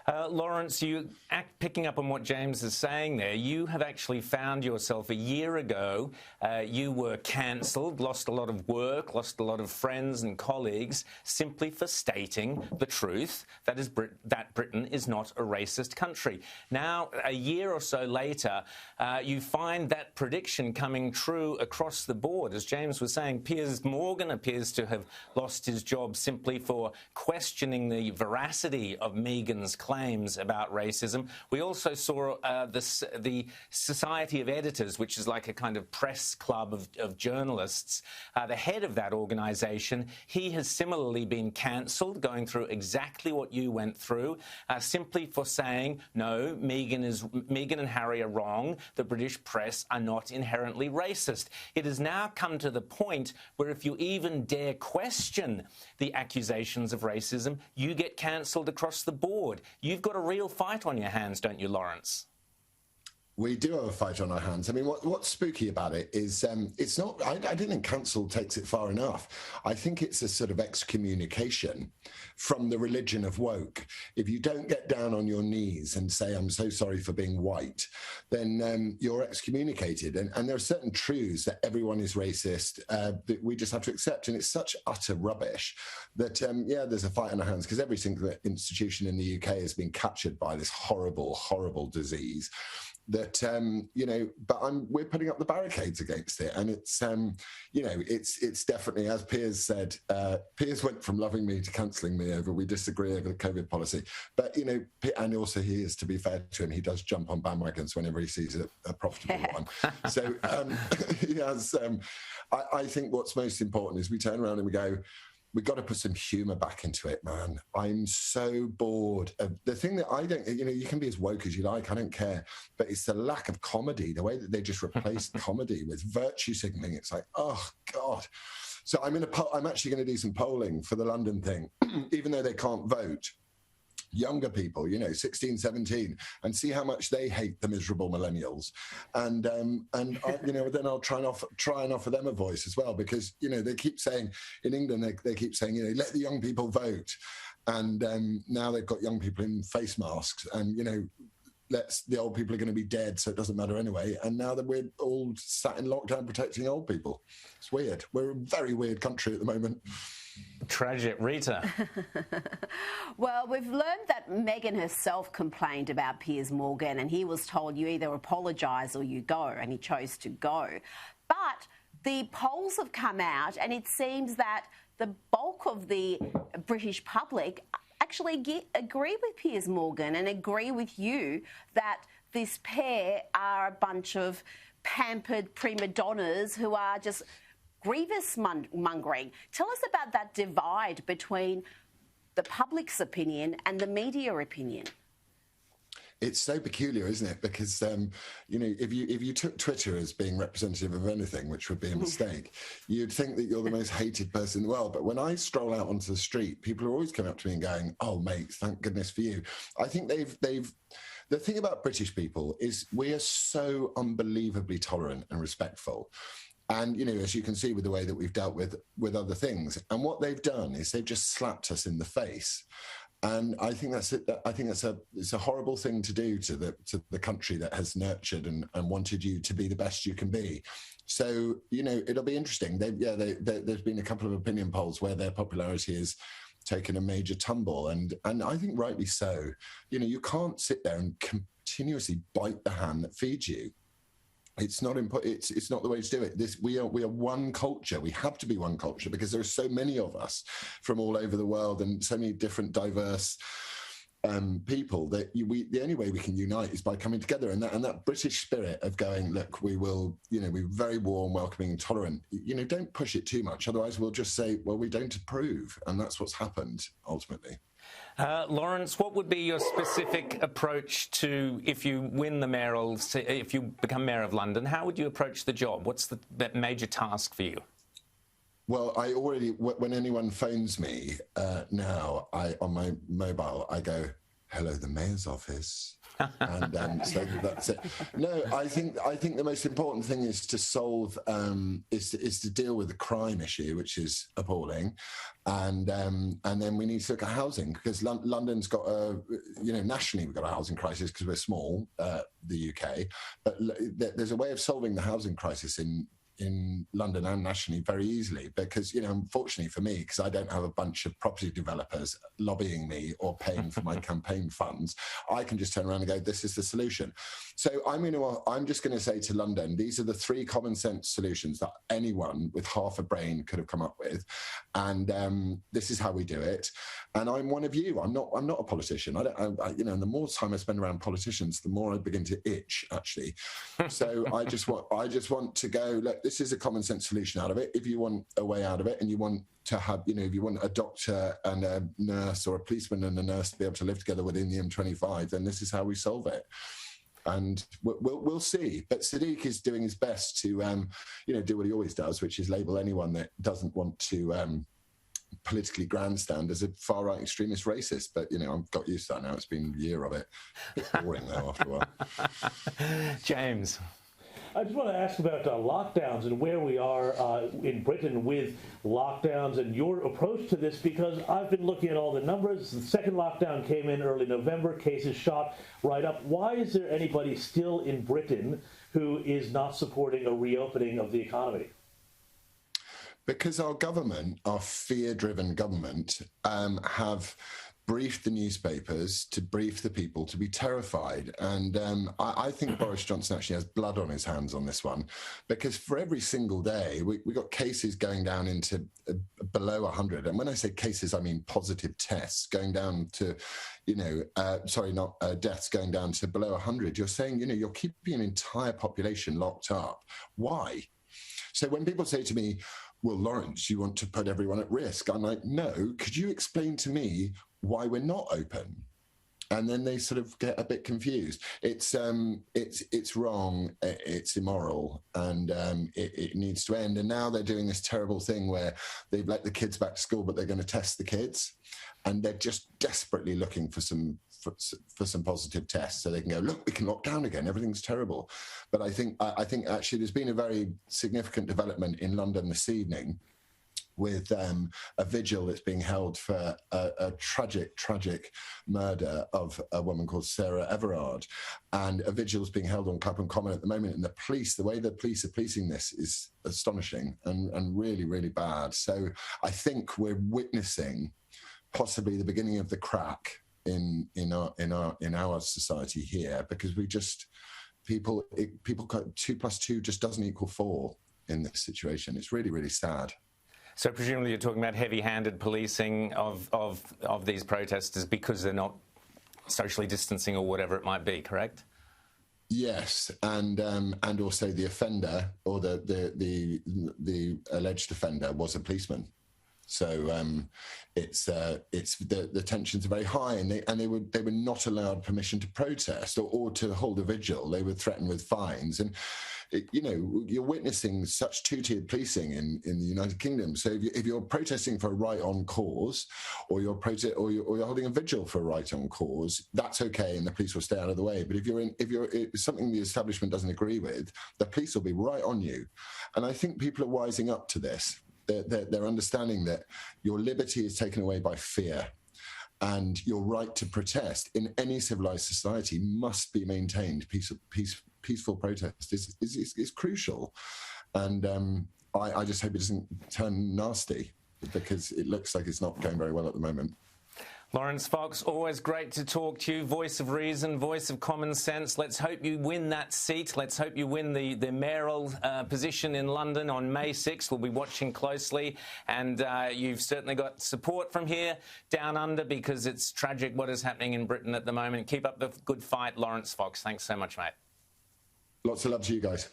Laurence, picking up on what James is saying there, you have actually found yourself a year ago, you were cancelled, lost a lot of work, lost a lot of friends and colleagues, simply for stating the truth, that Britain is not a racist country. Now, a year or so later, you find that prediction coming true across the board. As James was saying, Piers Morgan appears to have lost his job simply for questioning the veracity of Meghan's claims about racism. We also saw the Society of Editors, which is like a kind of press club of journalists. The head of that organisation, he has similarly been cancelled, going through exactly what you went through, simply for saying, no, Meghan and Harry are wrong. The British press are not inherently racist. It has now come to the point where if you even dare question the accusations of racism, you get cancelled across the board. You've got a real fight on your hands, don't you, Laurence? We do have a fight on our hands. I mean, what's spooky about it is it's not, I don't think cancel takes it far enough. I think it's a sort of excommunication from the religion of woke. If you don't get down on your knees and say, I'm so sorry for being white, then you're excommunicated. And there are certain truths that everyone is racist that we just have to accept. And it's such utter rubbish that, yeah, there's a fight on our hands because every single institution in the UK has been captured by this horrible, horrible disease. That you know, but we're putting up the barricades against it, and it's you know, it's definitely, as Piers said, Piers went from loving me to cancelling me over we disagree over the COVID policy. But you know, and also he is, to be fair to him, he does jump on bandwagons whenever he sees a profitable one. So he has. I think what's most important is we turn around and we go, we've got to put some humour back into it, man. I'm so bored of the thing that I don't, you know, you can be as woke as you like, I don't care, but it's the lack of comedy, the way that they just replaced comedy with virtue signalling. It's like, oh, God. So I'm actually going to do some polling for the London thing, even though they can't vote. Younger people, you know, 16, 17, and see how much they hate the miserable millennials. And you know, then I'll try and offer them a voice as well, because, you know, they keep saying, in England, they keep saying, you know, let the young people vote. And now they've got young people in face masks and, you know, the old people are going to be dead, so it doesn't matter anyway. And now that we're all sat in lockdown protecting old people. It's weird. We're a very weird country at the moment. Tragic. Rita. Well, we've learned that Meghan herself complained about Piers Morgan, and he was told you either apologise or you go, and he chose to go. But the polls have come out, and it seems that the bulk of the British public actually agree with Piers Morgan and agree with you that this pair are a bunch of pampered prima donnas who are just grievous mongering. Tell us about that divide between the public's opinion and the media opinion. It's so peculiar, isn't it? Because you know, if you took Twitter as being representative of anything, which would be a mistake, you'd think that you're the most hated person in the world. But when I stroll out onto the street, people are always coming up to me and going, "Oh, mate, thank goodness for you." I think they've. The thing about British people is we are so unbelievably tolerant and respectful. And, you know, as you can see with the way that we've dealt with other things. And what they've done is they've just slapped us in the face. And I think that's it. I think it's a horrible thing to do to the country that has nurtured and wanted you to be the best you can be. So, you know, it'll be interesting. There's been a couple of opinion polls where their popularity has taken a major tumble. And I think rightly so. You know, you can't sit there and continuously bite the hand that feeds you. It's not it's not the way to do it. We are one culture. We have to be one culture because there are so many of us from all over the world and so many different diverse people that the only way we can unite is by coming together. And that British spirit of going, look, we will, you know, we're very warm, welcoming, tolerant. You know, don't push it too much. Otherwise, we'll just say, well, we don't approve, and that's what's happened ultimately. Laurence, what would be your specific approach to if you win the if you become Mayor of London? How would you approach the job? What's the major task for you? Well, when anyone phones me now, on my mobile, I go, hello, the mayor's office. And so that's it. No, I think the most important thing is to solve is to deal with the crime issue, which is appalling, and then we need to look at housing, because London's got nationally we've got a housing crisis because we're small, the UK, but there's a way of solving the housing crisis in London and nationally very easily, because, unfortunately for me, because I don't have a bunch of property developers lobbying me or paying for my campaign funds, I can just turn around and go, this is the solution. So I'm just going to say to London, these are the 3 common sense solutions that anyone with half a brain could have come up with, and this is how we do it. And I'm one of you. I'm not a politician. And the more time I spend around politicians, the more I begin to itch, actually. So I just want to go, look, this is a common sense solution out of it. If you want a way out of it, and you want to have, if you want a doctor and a nurse, or a policeman and a nurse to be able to live together within the M25, then this is how we solve it. And we'll see. But Sadiq is doing his best to, do what he always does, which is label anyone that doesn't want to politically grandstand as a far-right extremist racist. But, I've got used to that now. It's been a year of it. A bit boring, though, after a while. James. I just want to ask about lockdowns and where we are in Britain with lockdowns and your approach to this, because I've been looking at all the numbers. The second lockdown came in early November, cases shot right up. Why is there anybody still in Britain who is not supporting a reopening of the economy? Because our government, our fear-driven government, have briefed the newspapers to brief the people to be terrified. And I think Boris Johnson actually has blood on his hands on this one, because for every single day, we got cases going down into below 100. And when I say cases, I mean positive tests going down to, deaths going down to below 100. You're saying, you're keeping an entire population locked up. Why? So when people say to me, well, Laurence, you want to put everyone at risk, I'm like, no, could you explain to me why we're not open? And then they sort of get a bit confused. It's wrong, it's immoral, and it needs to end. And now they're doing this terrible thing where they've let the kids back to school, but they're going to test the kids, and they're just desperately looking for some positive tests so they can go, look, we can lock down again, everything's terrible. But I think actually there's been a very significant development in London this evening with a vigil that's being held for a tragic murder of a woman called Sarah Everard. And a vigil is being held on Clapham Common at the moment. And the way the police are policing this is astonishing and really, really bad. So I think we're witnessing possibly the beginning of the crack in our society here, because people 2 + 2 just doesn't equal 4 in this situation. It's really, really sad. So presumably you're talking about heavy-handed policing of these protesters because they're not socially distancing or whatever it might be, correct? Yes, and also the offender, or the alleged offender, was a policeman. So the tensions are very high, and they were not allowed permission to protest or to hold a vigil. They were threatened with fines, and you're witnessing such two-tiered policing in the United Kingdom. So if you're protesting for a right-on cause, or you're holding a vigil for a right-on cause, that's okay, and the police will stay out of the way. But if it's something the establishment doesn't agree with, the police will be right on you. And I think people are wising up to this. They're understanding that your liberty is taken away by fear, and your right to protest in any civilized society must be maintained. Peaceful protest is crucial, and I just hope it doesn't turn nasty, because it looks like it's not going very well at the moment. Laurence Fox, always great to talk to you. Voice of reason, voice of common sense. Let's hope you win that seat. Let's hope you win the mayoral position in London on May 6th. We'll be watching closely. And you've certainly got support from here down under, because it's tragic what is happening in Britain at the moment. Keep up the good fight, Laurence Fox. Thanks so much, mate. Lots of love to you guys.